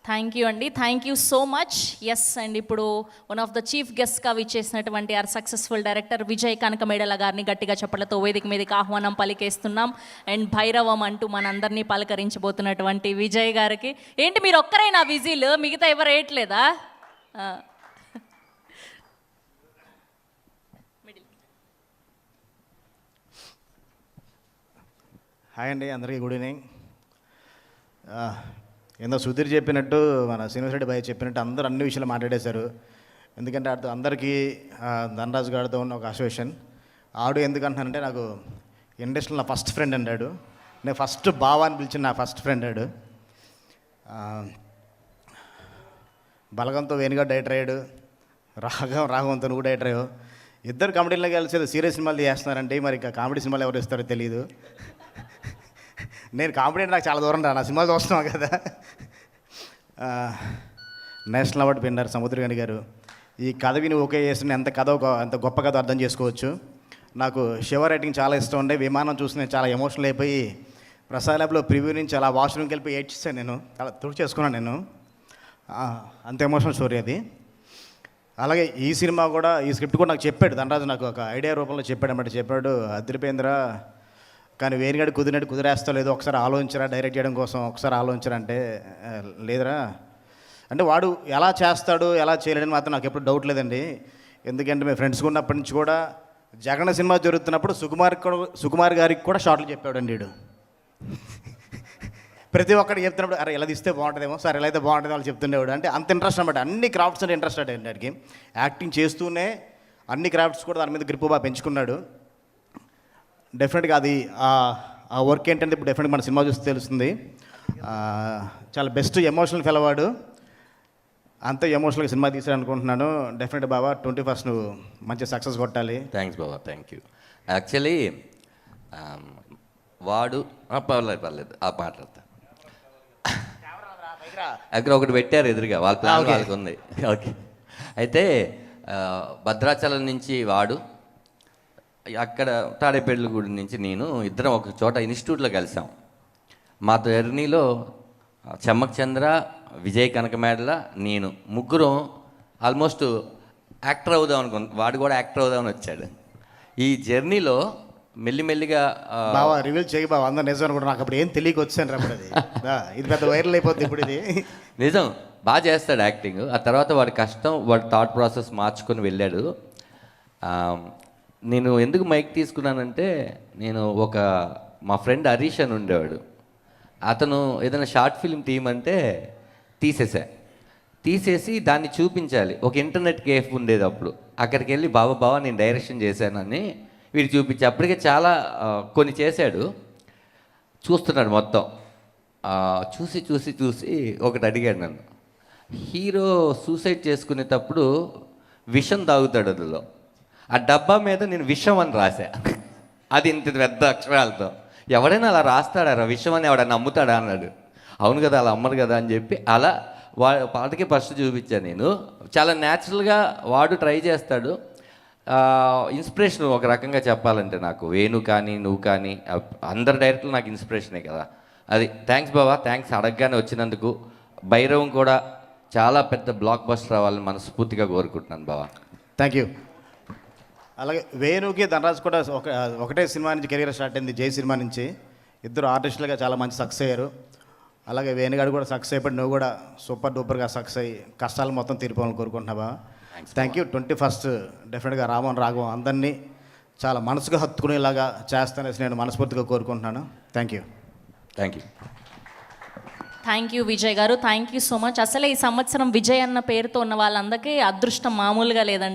Thank you అండి, thank you so much. Yes and ఇప్పుడు one of the chief గెస్ట్గా విచ్చేసినటువంటి our successful director Vijay Kanakamedala గారిని గట్టిగా చప్పట్లతో వేదిక మీదకి ఆహ్వానం పలికేస్తున్నాం. అండ్ భైరవం అంటూ మనందరినీ పలకరించబోతున్నటువంటి విజయ్ గారికి. ఏంటి మీరు ఒక్కరైనా విజిల్, మిగతా ఎవరు వేయట్లేదా? హాయ్ అండి, అందరికీ గుడ్ ఈవినింగ్. ఏందో సుధీర్ చెప్పినట్టు, మన శ్రీనివాసరెడ్డి భయ్య చెప్పినట్టు అందరూ అన్ని విషయాలు మాట్లాడేశారు. ఎందుకంటే అందరికీ ధనరాజు గారితో ఉన్న ఒక అసోసియేషన్. ఆడు ఎందుకంటున్నానంటే, నాకు ఇండస్ట్రీలో నా ఫస్ట్ ఫ్రెండ్ అన్నాడు. నేను ఫస్ట్ బావా అని పిలిచిన నా ఫస్ట్ ఫ్రెండ్ ఆడు. బలగంతో వేణుగా డైరెక్టర్ అయ్యాడు, రాఘవంతో నువ్వు డైరెక్టర్ అయ్యావు. ఇద్దరు కామెడీలో కలిసి సీరియస్ సినిమాలు చేస్తున్నారంటే మరి ఇంకా కామెడీ సినిమాలు ఎవరు ఇస్తారో తెలియదు. నేను కామెడీ అంటే నాకు చాలా దూరం రా, నా సినిమాలు చూస్తున్నావు కదా. నేషనల్ అవార్డు విన్నర్ సముద్రగని గారు ఈ కథ విని ఓకే చేసిన ఎంత గొప్ప కథ అర్థం చేసుకోవచ్చు. నాకు శివ రైటింగ్ చాలా ఇష్టం ఉండే. విమానం చూసి నేను చాలా ఎమోషనల్ అయిపోయి ప్రసాద్ ల్యాబ్లో ప్రివ్యూ నుంచి అలా వాష్రూమ్కి వెళ్ళిపోయి ఏడ్చేసాను. నేను చాలా తుడి చేసుకున్నాను. నేను అంత ఎమోషనల్ స్టోరీ అది. అలాగే ఈ సినిమా కూడా, ఈ స్క్రిప్ట్ కూడా నాకు చెప్పాడు ధనరాజు, నాకు ఒక ఐడియా రూపంలో చెప్పాడు అదిరిపోయిందిరా, కానీ వేరుగాడు కుదిరేస్తా లేదు, ఒకసారి ఆలోచించరా డైరెక్ట్ చేయడం కోసం, ఒకసారి ఆలోచించరా అంటే లేదురా అంటే వాడు ఎలా చేస్తాడు ఎలా చేయలేడని మాత్రం నాకు ఎప్పుడు డౌట్ లేదండి. ఎందుకంటే మేము ఫ్రెండ్స్గా ఉన్నప్పటి నుంచి కూడా జగన్ సినిమా జరుగుతున్నప్పుడు సుకుమార్ గారికి కూడా షార్ట్లు చెప్పాడండి వీడు. ప్రతి ఒక్కటి చెప్తున్నప్పుడు అరే ఎలా తీస్తే బాగుంటుందేమో, సార్ ఎలా అయితే బాగుంటుందో వాళ్ళు చెప్తుండేవాడు. అంటే అంత ఇంట్రెస్ట్ అనమాట, అన్ని క్రాఫ్ట్స్ అంటే ఇంట్రెస్ట్ అండి వాడికి. యాక్టింగ్ చేస్తూనే అన్ని క్రాఫ్ట్స్ కూడా దాని మీద గ్రిప్ బాగా పెంచుకున్నాడు. డెఫినెట్గా అది ఆ వర్క్ ఏంటంటే ఇప్పుడు డెఫినెట్గా మన సినిమా చూస్తే తెలుస్తుంది. చాలా బెస్ట్ ఎమోషనల్ ఫెల్ అవార్డు, అంత ఎమోషనల్గా సినిమా తీసాను అనుకుంటున్నాను. డెఫినెట్ బాబా 21st నువ్వు మంచి సక్సెస్ కొట్టాలి. Thanks Baba, thank you. Actually వాడు పర్లేదు మాట్లాడతా. అక్కడ ఒకటి పెట్టారు ఎదురుగా, వాళ్ళ ప్లాన్ వాళ్ళకి ఉంది. ఓకే, అయితే భద్రాచలం నుంచి వాడు, అక్కడ తాడేపల్లిగూడి నుంచి నేను, ఇద్దరం ఒక చోట ఇన్స్టిట్యూట్లో కలిసాం. మా జర్నీలో చెమ్మక్ చంద్ర, విజయ్ కనకమేడల, నేను ముగ్గురం ఆల్మోస్ట్ యాక్టర్ అవుదాం అనుకున్నాం. వాడు కూడా యాక్టర్ అవుదామని వచ్చాడు. ఈ జర్నీలో మెల్లిమెల్లిగా బావా రివీల్ చేయి బావా, అందరూ నిజం అనుకుంటా. నాకు అప్పుడు ఏం తెలియక వచ్చాను రా, ఇది పెద్ద వైరల్ అయిపోతుంది ఇప్పుడు. ఇది నిజం, బాగా చేస్తాడు యాక్టింగ్. ఆ తర్వాత వాడి కష్టం, వాడి థాట్ ప్రాసెస్ మార్చుకొని వెళ్ళాడు. నేను ఎందుకు మైక్ తీసుకున్నానంటే, నేను మా ఫ్రెండ్ హరీష్ అని ఉండేవాడు. అతను ఏదైనా షార్ట్ ఫిల్మ్ తీయమంటే తీసేసి దాన్ని చూపించాలి. ఒక ఇంటర్నెట్ కేఫ్ ఉండేది అప్పుడు, అక్కడికి వెళ్ళి బాబా నేను డైరెక్షన్ చేశానని వీడు చూపించి, అప్పటికే చాలా కొన్ని చేశాడు. చూస్తున్నాడు మొత్తం. చూసి ఒకటి అడిగాడు నన్ను, హీరో సూసైడ్ చేసుకునేటప్పుడు విషం తాగుతాడు, అందులో ఆ డబ్బా మీద నేను విషం అని రాశా. అది ఇంత పెద్ద అక్షరాలతో. ఎవడైనా అలా రాస్తాడారా విషం అని, ఎవడైనా నమ్ముతాడా అన్నాడు. అవును కదా, అలా అమ్మరు కదా అని చెప్పి అలా వాడికి ఫస్ట్ చూపించాను నేను. చాలా న్యాచురల్గా వాడు ట్రై చేస్తాడు. ఇన్స్పిరేషన్ ఒక రకంగా చెప్పాలంటే నాకు వేణు కానీ నువ్వు కానీ అందరు డైరెక్టర్లు నాకు ఇన్స్పిరేషనే కదా. అది థ్యాంక్స్ బాబా, థ్యాంక్స్ అడగగానే వచ్చినందుకు. భైరవం కూడా చాలా పెద్ద బ్లాక్ బస్టర్ అవ్వాలని మనస్ఫూర్తిగా కోరుకుంటున్నాను బాబా. Thank you. అలాగే వేణుకి ధనరాజు కూడా ఒకటే సినిమా నుంచి కెరీర్ స్టార్ట్ అయింది, జై సినిమా నుంచి. ఇద్దరు ఆర్టిస్టులుగా చాలా మంచి సక్సెస్ అయ్యారు. అలాగే వేణుగాడు కూడా సక్సెస్ అయిపోయి, నువ్వు కూడా సూపర్ డూపర్గా సక్సెస్ అయ్యి కష్టాలు మొత్తం తీరిపోవాలని కోరుకుంటున్నావా. Thank you. 21st డెఫినెట్గా రాఘవం అందరినీ చాలా మనసుగా హత్తుకునేలాగా చేస్తానని నేను మనస్ఫూర్తిగా కోరుకుంటున్నాను. Thank you. Thank you Vijay గారు, థ్యాంక్ యూ సో మచ్. అసలే ఈ సంవత్సరం విజయ్ అన్న పేరుతో ఉన్న వాళ్ళందరికీ అదృష్టం మామూలుగా లేదండి.